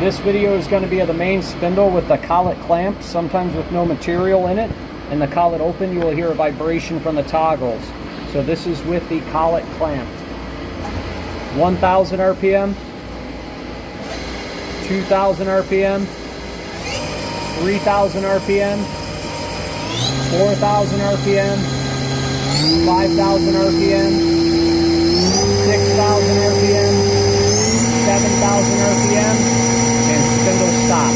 This video is going to be of the main spindle with the collet clamped, sometimes with no material in it. And the collet open, you will hear a vibration from the toggles. So this is with the collet clamped. 1,000 RPM, 2,000 RPM, 3,000 RPM, 4,000 RPM, 5,000 RPM, 6,000 RPM, 7,000 RPM, and spindle stop.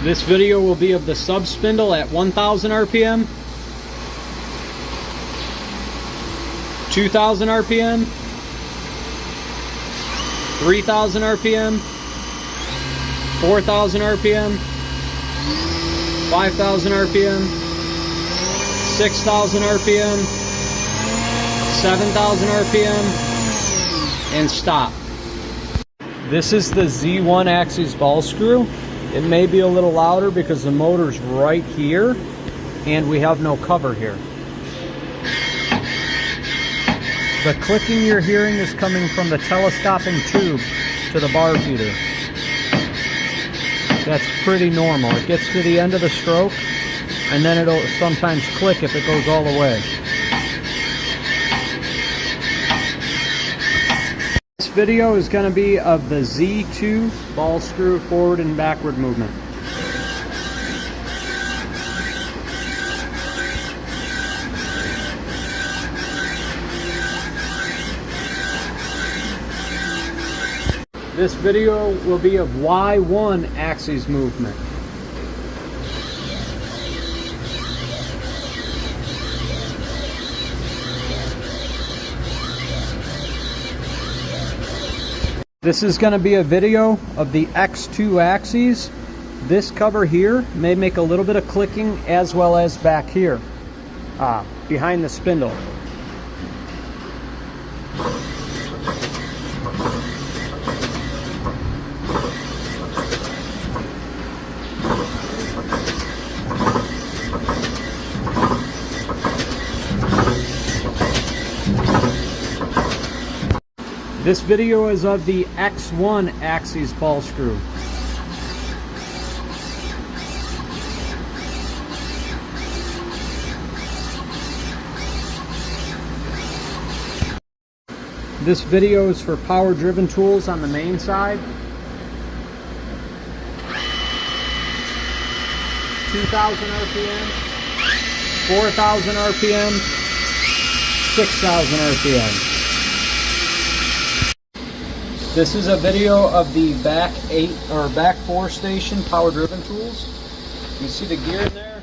This video will be of the sub spindle at 1,000 RPM, 2,000 RPM, 3,000 RPM, 4,000 RPM, 5,000 RPM, 6,000 RPM, 7,000 RPM, and stop. This is the Z1 axis ball screw. It may be a little louder because the motor's right here and we have no cover here. The clicking you're hearing is coming from the telescoping tube to the bar feeder. That's pretty normal. It gets to the end of the stroke and then it'll sometimes click if it goes all the way. This video is going to be of the Z2 ball screw forward and backward movement. This video will be of Y1 axis movement. This is going to be a video of the X2 axes. This cover here may make a little bit of clicking as well as back here, behind the spindle. This video is of the X1 axis ball screw. This video is for power driven tools on the main side. 2,000 RPM, 4,000 RPM, 6,000 RPM. This is a video of the back 4 station power driven tools. You see the gear in there?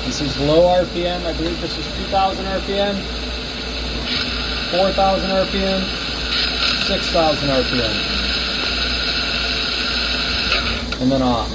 This is low RPM. I believe this is 2,000 RPM, 4,000 RPM, 6,000 RPM. And then off.